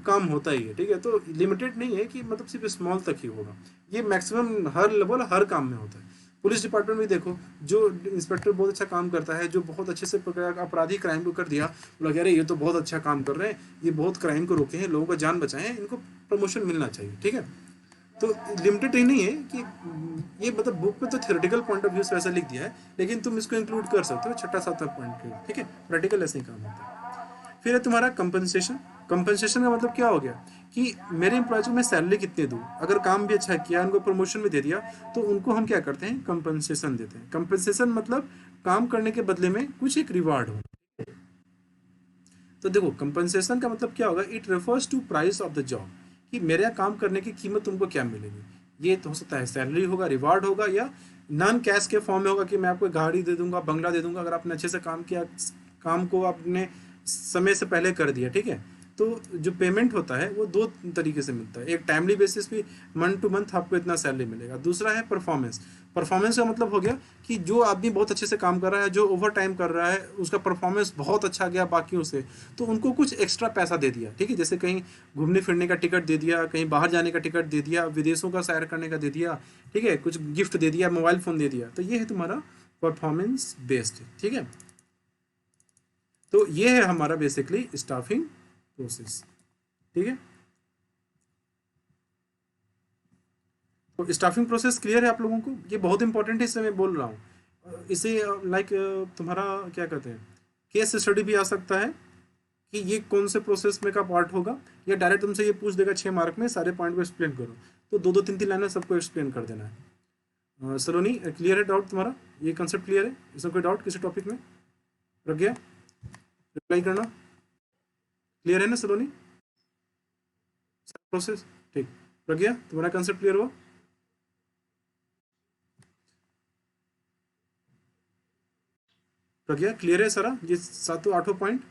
काम होता ही है, ठीक है। तो लिमिटेड नहीं है कि मतलब सिर्फ स्मॉल तक ही होगा, ये मैक्सिमम हर लेवल हर काम में होता है। पुलिस डिपार्टमेंट में देखो, जो इंस्पेक्टर बहुत अच्छा काम करता है, जो बहुत अच्छे से अपराधी क्राइम को कर दिया, लोग कह रहे ये तो बहुत अच्छा काम कर रहे हैं, ये बहुत क्राइम को रोके हैं, लोगों का जान बचाए हैं, इनको प्रमोशन मिलना चाहिए, ठीक है। तो लिमिटेड ही नहीं है कि ये मतलब बुक में तो थ्योरेटिकल पॉइंट ऑफ व्यू से ऐसा लिख दिया है, लेकिन तुम इसको इंक्लूड कर सकते हो छठा सातवां पॉइंट, ठीक है। प्रैक्टिकल ऐसे ही काम होता है। फिर है तुम्हारा कंपनसेशन। कंपनसेशन का मतलब क्या हो गया कि मेरे एम्प्लॉयज को मैं सैलरी कितने दूँ, अगर काम भी अच्छा किया, उनको प्रमोशन भी दे दिया, तो उनको हम क्या करते हैं, कंपनसेशन देते हैं। कंपनसेशन मतलब काम करने के बदले में कुछ एक रिवार्ड हो। तो देखो कंपनसेशन का मतलब क्या होगा, it refers to price of the job, कि मेरे यहाँ काम करने की कीमत तुमको क्या मिलेगी। ये तो हो सकता है सैलरी होगा, रिवार्ड होगा, या नॉन कैश के फॉर्म में होगा कि मैं आपको गाड़ी दे दूंगा, बंगला दे दूंगा, अगर आपने अच्छे से काम किया, काम को आपने समय से पहले कर दिया, ठीक है। तो जो पेमेंट होता है वो दो तरीके से मिलता है, एक टाइमली बेसिस पे मंथ टू मंथ आपको इतना सैलरी मिलेगा, दूसरा है परफॉर्मेंस। परफॉर्मेंस का मतलब हो गया कि जो आदमी बहुत अच्छे से काम कर रहा है, जो ओवर टाइम कर रहा है, उसका परफॉर्मेंस बहुत अच्छा गया बाकियों से, तो उनको कुछ एक्स्ट्रा पैसा दे दिया, ठीक है। जैसे कहीं घूमने फिरने का टिकट दे दिया, कहीं बाहर जाने का टिकट दे दिया, विदेशों का सैर करने का दे दिया, ठीक है, कुछ गिफ्ट दे दिया, मोबाइल फ़ोन दे दिया, तो ये है तुम्हारा परफॉर्मेंस बेस्ड, ठीक है। तो ये है हमारा बेसिकली स्टाफिंग प्रोसेस, ठीक है। तो स्टाफिंग प्रोसेस क्लियर है आप लोगों को, ये बहुत इंपॉर्टेंट है, इससे मैं बोल रहा हूँ। इसे लाइक तुम्हारा क्या कहते हैं, केस स्टडी भी आ सकता है कि ये कौन से प्रोसेस में का पार्ट होगा, या डायरेक्ट तुमसे ये पूछ देगा 6 मार्क में सारे पॉइंट को एक्सप्लेन करो, तो दो दो तीन तीन लाइनें सबको एक्सप्लेन कर देना है। सलोनी क्लियर है डाउट तुम्हारा, ये कंसेप्ट क्लियर है, इसमें कोई डाउट किसी टॉपिक में? प्रज्ञा रिप्लाई करना, क्लियर है ना सलोनी प्रोसेस? ठीक, प्रज्ञा तुम्हारा कंसेप्ट क्लियर हुआ? प्रज्ञा क्लियर है सारा ये सातों आठों पॉइंट?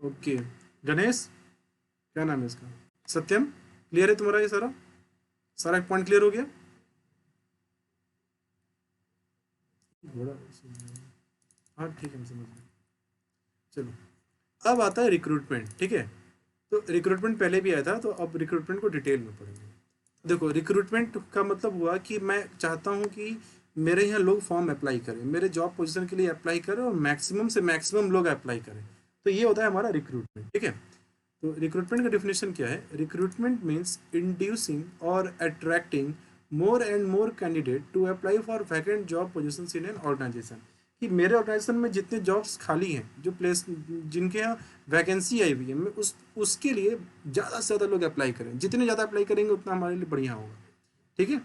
ओके, गणेश क्या नाम है इसका, सत्यम क्लियर है तुम्हारा ये सारा, सारा पॉइंट क्लियर हो गया? घोड़ा, हाँ ठीक है, मैं समझ गया। चलो अब आता है रिक्रूटमेंट, ठीक है। तो रिक्रूटमेंट पहले भी आया था, तो अब रिक्रूटमेंट को डिटेल में पढ़ेंगे। देखो रिक्रूटमेंट का मतलब हुआ कि मैं चाहता हूँ कि मेरे यहाँ लोग फॉर्म अप्लाई करें, मेरे जॉब पोजीशन के लिए अप्लाई करें, और मैक्सिमम से मैक्सिमम लोग अप्लाई करें, तो ये होता है हमारा रिक्रूटमेंट, ठीक है। तो रिक्रूटमेंट का डेफिनेशन क्या है? रिक्रूटमेंट मीन्स इंड्यूसिंग और attracting more and more candidate to apply for vacant job positions in an organisation. कि मेरे ऑर्गेनाइजेशन में जितने जॉब्स खाली हैं, जो प्लेस जिनके यहाँ वैकेंसी आई हुई है, मैं उसके लिए ज़्यादा से ज़्यादा लोग अप्लाई करें। जितने ज़्यादा अप्लाई करेंगे उतना हमारे लिए बढ़िया होगा, ठीक है।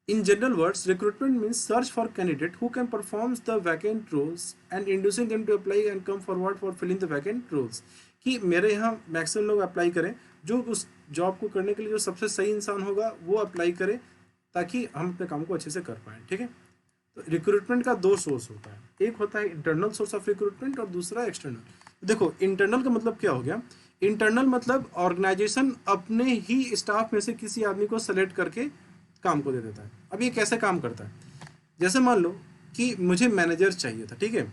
In general words, recruitment means search for candidate who can perform the vacant roles and inducing them to apply and come forward for filling the vacant roles। कि मेरे यहाँ मैक्सिमम लोग अप्लाई करें, जो उस जॉब को करने के लिए जो सबसे सही इंसान होगा वो अप्लाई करे, ताकि हम अपने काम को अच्छे से कर पाएँ, ठीक है। तो रिक्रूटमेंट का दो सोर्स होता है, एक होता है इंटरनल सोर्स ऑफ रिक्रूटमेंट और दूसरा एक्सटर्नल। देखो इंटरनल का मतलब क्या हो गया? इंटरनल मतलब ऑर्गेनाइजेशन अपने ही स्टाफ में से किसी आदमी को सेलेक्ट करके काम को दे देता है। अब ये कैसे काम करता है? जैसे मान लो कि मुझे मैनेजर चाहिए था, ठीक है।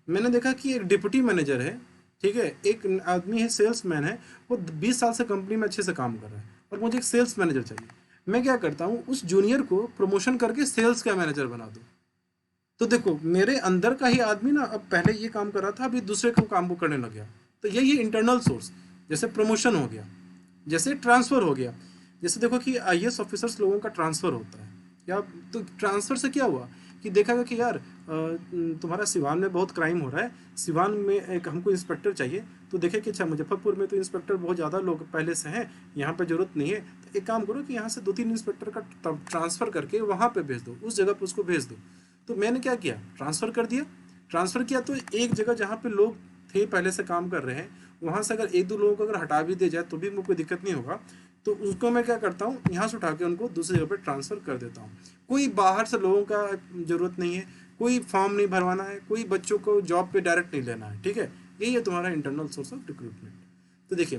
मैंने देखा कि एक डिप्टी मैनेजर है, ठीक है, एक आदमी है सेल्समैन है, वो 20 साल से कंपनी में अच्छे से काम कर रहा है, और मुझे एक सेल्स मैनेजर चाहिए। मैं क्या करता हूँ, उस जूनियर को प्रमोशन करके सेल्स का मैनेजर बना दूँ। तो देखो मेरे अंदर का ही आदमी ना अब पहले ये काम कर रहा था, अभी दूसरे को काम को करने लग गया। तो यही है इंटरनल सोर्स। जैसे प्रमोशन हो गया, जैसे ट्रांसफ़र हो गया। जैसे देखो कि आईएएस ऑफिसर्स लोगों का ट्रांसफ़र होता है, या तो ट्रांसफ़र से क्या हुआ कि देखा गया कि यार तुम्हारा सिवान में बहुत क्राइम हो रहा है, सिवान में एक हमको इंस्पेक्टर चाहिए। तो देखे कि अच्छा मुजफ्फरपुर में तो इंस्पेक्टर बहुत ज़्यादा लोग पहले से हैं, यहाँ पे ज़रूरत नहीं है, तो एक काम करो कि यहाँ से 2-3 इंस्पेक्टर का ट्रांसफ़र करके वहाँ पे भेज दो, उस जगह पे उसको भेज दो। तो मैंने क्या किया, ट्रांसफ़र कर दिया। ट्रांसफ़र किया तो एक जगह जहाँ पे लोग थे पहले से काम कर रहे हैं, वहाँ से अगर 1-2 लोगों को अगर हटा भी दिया जाए तो भी मुझे कोई दिक्कत नहीं होगा। तो उसको मैं क्या करता हूँ, यहाँ से उठा के उनको दूसरी जगह पे ट्रांसफ़र कर देता हूँ। कोई बाहर से लोगों का ज़रूरत नहीं है, कोई फॉर्म नहीं भरवाना है, कोई बच्चों को जॉब पे डायरेक्ट नहीं लेना है, ठीक है। यही है तुम्हारा इंटरनल सोर्स ऑफ रिक्रूटमेंट। तो देखिए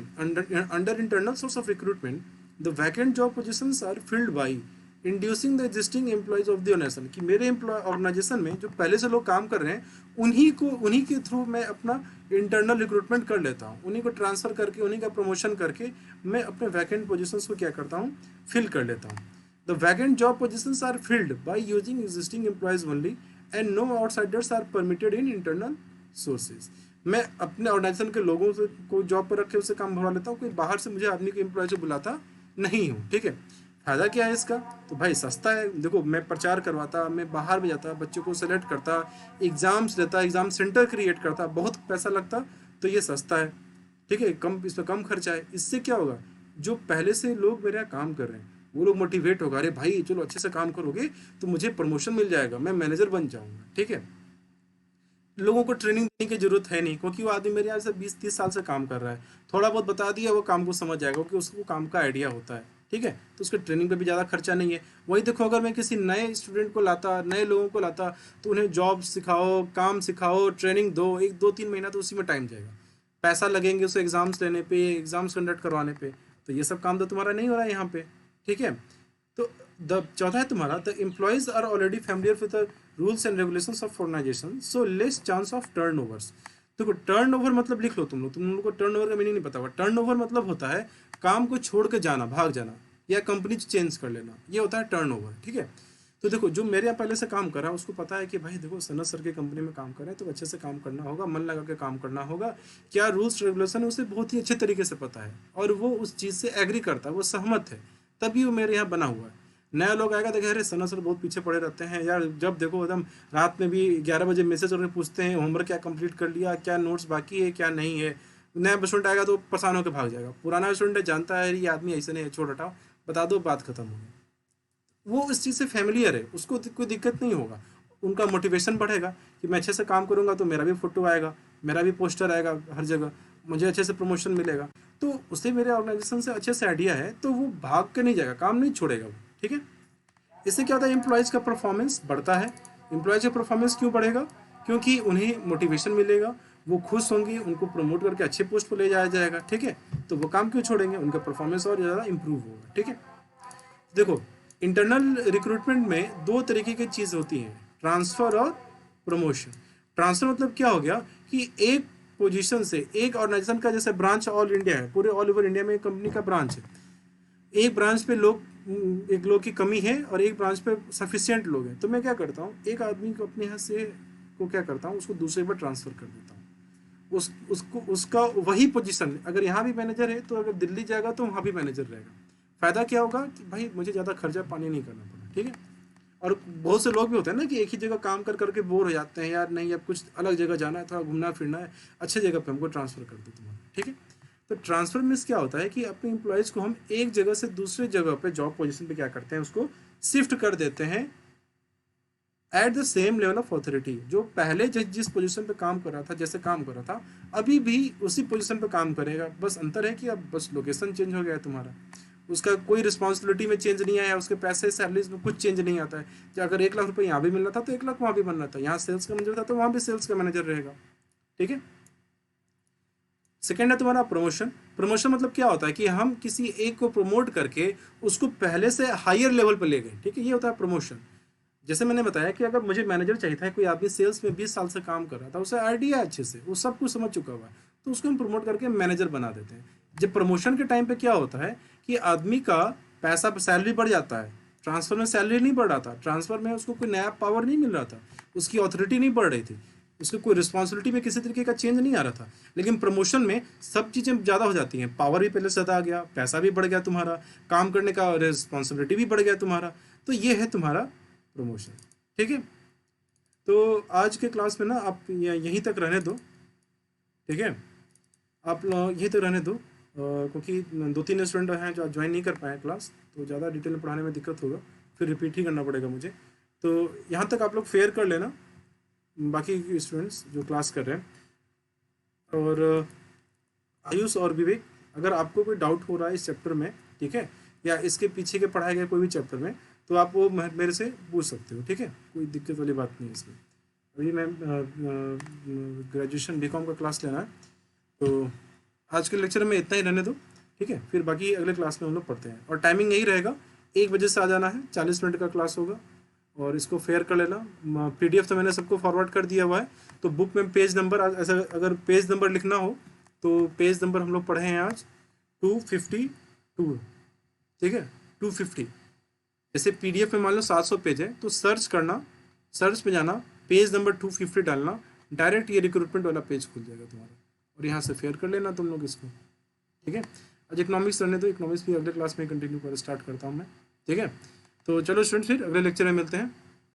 under internal source of recruitment the vacant job positions are filled by inducing the existing employees of the organisation. कि मेरे ऑर्गेनाइजेशन में जो पहले से लोग काम कर रहे हैं, उन्हीं के थ्रू मैं अपना इंटरनल रिक्रूटमेंट कर लेता हूँ, उन्हीं को ट्रांसफ़र करके, उन्हीं का प्रमोशन करके मैं अपने वैकेंट पोजीशंस को क्या करता हूँ, फिल कर लेता हूँ। The vacant job positions are filled by using existing employees only and no outsiders are permitted in internal sources. मैं अपने ऑर्गेनाइजेशन के लोगों से को जॉब पर रख के उससे काम भरवा लेता हूँ, कोई बाहर से मुझे आदमी के एम्प्लॉय से बुलाता नहीं हूँ, ठीक है। फ़ायदा क्या है इसका? तो भाई सस्ता है। देखो मैं प्रचार करवाता, मैं बाहर भी जाता, बच्चों को सेलेक्ट करता, एग्ज़ाम्स देता, एग्ज़ाम सेंटर क्रिएट करता, बहुत पैसा लगता। तो ये सस्ता है, ठीक है, कम, इस पर कम खर्चा है। इससे क्या होगा, जो पहले से लोग मेरे यहाँ काम कर रहे हैं वो लोग मोटिवेट होगा, अरे भाई चलो अच्छे से काम करोगे तो मुझे प्रमोशन मिल जाएगा, मैं मैनेजर बन जाऊँगा, ठीक है। लोगों को ट्रेनिंग देने की जरूरत है नहीं, क्योंकि वो आदमी मेरे यहाँ से 20-30 साल से काम कर रहा है। थोड़ा बहुत बता दिया वो काम को समझ जाएगा, क्योंकि उसको काम का आइडिया होता है, ठीक है। तो उसके ट्रेनिंग पे भी ज़्यादा खर्चा नहीं है। वही देखो अगर मैं किसी नए स्टूडेंट को लाता, नए लोगों को लाता, तो उन्हें जॉब सिखाओ, काम सिखाओ, ट्रेनिंग दो, 1-2-3 महीना तो उसी में टाइम जाएगा, पैसा लगेंगे उसे एग्ज़ाम्स लेने पे, एग्ज़ाम्स कंडक्ट करवाने पे। तो ये सब काम तो तुम्हारा नहीं हो रहा है यहाँ पे, ठीक है। तो द चौथा है तुम्हारा, the employees are already familiar with the rules and regulations of organisation, so less chance of turnovers. देखो टर्न ओवर मतलब लिख लो तुम लोग को टर्न ओवर का मीनिंग नहीं पता हुआ। टर्न ओवर मतलब होता है काम को छोड़ के जाना, भाग जाना, या कंपनी चेंज कर लेना, ये होता है टर्न ओवर, ठीक है। तो देखो जो मेरे यहाँ पहले से काम कर रहा है उसको पता है कि भाई देखो सनत सर की कंपनी में काम कर रहे हैं तो अच्छे से काम करना होगा, मन लगा के काम करना होगा, क्या रूल्स रेगुलेशन है उसे बहुत ही अच्छे तरीके से पता है, और वो उस चीज़ से एग्री करता है, वो सहमत है, तभी वो मेरे यहाँ बना हुआ है। नया लोग आएगा देखे अरे सना सर बहुत पीछे पड़े रहते हैं यार, जब देखो एकदम रात में भी 11 बजे मैसेज करके पूछते हैं होमवर्क क्या कंप्लीट कर लिया, क्या नोट्स बाकी है, क्या नहीं है। नया स्टूडेंट आएगा तो परेशान होकर भाग जाएगा, पुराना स्टूडेंट जानता है ये आदमी ऐसे नहीं है, छोड़ हटाओ, बता दो, बात खत्म हो गई। वो इस चीज़ से फैमिलियर है, उसको कोई दिक्कत नहीं होगा। उनका मोटिवेशन बढ़ेगा कि मैं अच्छे से काम करूँगा तो मेरा भी फोटो आएगा, मेरा भी पोस्टर आएगा हर जगह, मुझे अच्छे से प्रमोशन मिलेगा। तो उसे मेरे ऑर्गेनाइजेशन से अच्छे से आइडिया है, तो वो भाग के नहीं जाएगा, काम नहीं छोड़ेगा वो, ठीक है। इससे क्या होता है, एम्प्लॉयज़ का परफॉर्मेंस बढ़ता है। एम्प्लॉयज़ का परफॉर्मेंस क्यों बढ़ेगा? क्योंकि उन्हें मोटिवेशन मिलेगा, वो खुश होंगे, उनको प्रमोट करके अच्छे पोस्ट पर ले जाया जाएगा, ठीक है। तो वो काम क्यों छोड़ेंगे, उनका परफॉर्मेंस और ज़्यादा इंप्रूव होगा, ठीक है। देखो इंटरनल रिक्रूटमेंट में दो तरीके की चीज़ होती हैं, ट्रांसफ़र और प्रमोशन। ट्रांसफ़र मतलब क्या हो गया कि एक पोजीशन से, एक ऑर्गेनाइजेशन का जैसे ब्रांच ऑल इंडिया है, पूरे ऑल ओवर इंडिया में एक कंपनी का ब्रांच है, एक ब्रांच पे एक लोग की कमी है और एक ब्रांच पे सफिशिएंट लोग हैं। तो मैं क्या करता हूँ, एक आदमी को अपने यहाँ से को क्या करता हूँ, उसको दूसरे पर ट्रांसफ़र कर देता हूँ। उसको उसका वही पोजीशन, अगर यहाँ भी मैनेजर है तो अगर दिल्ली जाएगा तो वहाँ भी मैनेजर रहेगा। फायदा क्या होगा कि भाई मुझे ज़्यादा खर्चा पानी नहीं करना पड़ा, ठीक है। और बहुत से लोग भी होते हैं ना कि एक ही जगह काम कर करके बोर हो जाते हैं, यार नहीं अब कुछ अलग जगह जाना है, थोड़ा घूमना फिरना है, अच्छे जगह पे हमको ट्रांसफ़र कर दो तुम्हारा, ठीक है। तो ट्रांसफ़र मीन्स क्या होता है कि अपने एम्प्लॉयज़ को हम एक जगह से दूसरे जगह पे जॉब पोजीशन पे क्या करते हैं, उसको शिफ्ट कर देते हैं at the same level of authority. जो पहले जिस पोजीशन पे काम कर रहा था, जैसे काम कर रहा था, अभी भी उसी पोजीशन पे काम करेगा। बस अंतर है कि अब बस लोकेशन चेंज हो गया है तुम्हारा, उसका कोई रिस्पॉन्सिबिलिटी में चेंज नहीं आया, उसके पैसे सैलरीज में कुछ चेंज नहीं आता है। जो अगर 1 लाख रुपये यहाँ भी मिल रहा था तो 1 लाख वहाँ भी बनना था, यहाँ सेल्स का मैनेजर था तो वहाँ भी सेल्स का मैनेजर रहेगा, ठीक है। सेकेंड है तुम्हारा प्रमोशन। प्रमोशन मतलब क्या होता है कि हम किसी एक को प्रमोट करके उसको पहले से हायर लेवल पर ले गए, ठीक है, ये होता है प्रमोशन। जैसे मैंने बताया कि अगर मुझे मैनेजर चाहिए था, कोई आदमी सेल्स में 20 साल से काम कर रहा था, उसे आइडिया अच्छे से, वो सब कुछ समझ चुका हुआ है, तो उसको हम प्रमोट करके मैनेजर बना देते हैं। जब प्रमोशन के टाइम पे क्या होता है कि आदमी का पैसा सैलरी बढ़ जाता है, ट्रांसफर में सैलरी नहीं बढ़ रहा था, ट्रांसफर में उसको कोई नया पावर नहीं मिल रहा था, उसकी अथॉरिटी नहीं बढ़ रही थी, उसको कोई रिस्पॉन्सिबिलिटी में किसी तरीके का चेंज नहीं आ रहा था। लेकिन प्रमोशन में सब चीज़ें ज़्यादा हो जाती हैं, पावर भी पहले से ज़्यादा आ गया, पैसा भी बढ़ गया तुम्हारा, काम करने का रिस्पॉन्सिबिलिटी भी बढ़ गया तुम्हारा, तो ये है तुम्हारा प्रमोशन, ठीक है। तो आज के क्लास में ना आप यहीं तक रहने दो, ठीक है, आप यहीं तक रहने दो, क्योंकि 2-3 स्टूडेंट हैं जो ज्वाइन नहीं कर पाए क्लास, तो ज़्यादा डिटेल में पढ़ाने में दिक्कत होगा, फिर रिपीट ही करना पड़ेगा मुझे। तो यहाँ तक आप लोग फेयर कर लेना, बाकी स्टूडेंट्स जो क्लास कर रहे हैं। और आयुष और विवेक, अगर आपको कोई डाउट हो रहा है इस चैप्टर में, ठीक है, या इसके पीछे के पढ़ाए गए कोई भी चैप्टर में, तो आप वो मेरे से पूछ सकते हो, ठीक है, कोई दिक्कत वाली बात नहीं है इसमें। अभी मैं ग्रेजुएशन बीकॉम का क्लास लेना है, तो आज के लेक्चर में इतना ही रहने दो, ठीक है, फिर बाकी अगले क्लास में हम लोग पढ़ते हैं। और टाइमिंग यही रहेगा, 1 बजे से आ जाना है, 40 मिनट का क्लास होगा, और इसको फेयर कर लेना। PDF तो मैंने सबको फॉरवर्ड कर दिया हुआ है, तो बुक में पेज नंबर, ऐसा अगर पेज नंबर लिखना हो तो पेज नंबर हम लोग पढ़े हैं आज 252, ठीक है, 250। जैसे PDF में मान लो 700 पेज है, तो सर्च करना, सर्च में जाना, पेज नंबर 250 डालना, डायरेक्ट ये रिक्रूटमेंट वाला पेज खुल जाएगा तुम्हारा, और यहाँ से फेयर कर लेना तुम लोग इसको, ठीक है। आज इकोनॉमिक्स रहने दो, इकोनॉमिक्स भी अगले क्लास में कंटिन्यू कर स्टार्ट करता हूँ मैं, ठीक है। तो चलो स्टूडेंट्स, फिर अगले लेक्चर में मिलते हैं।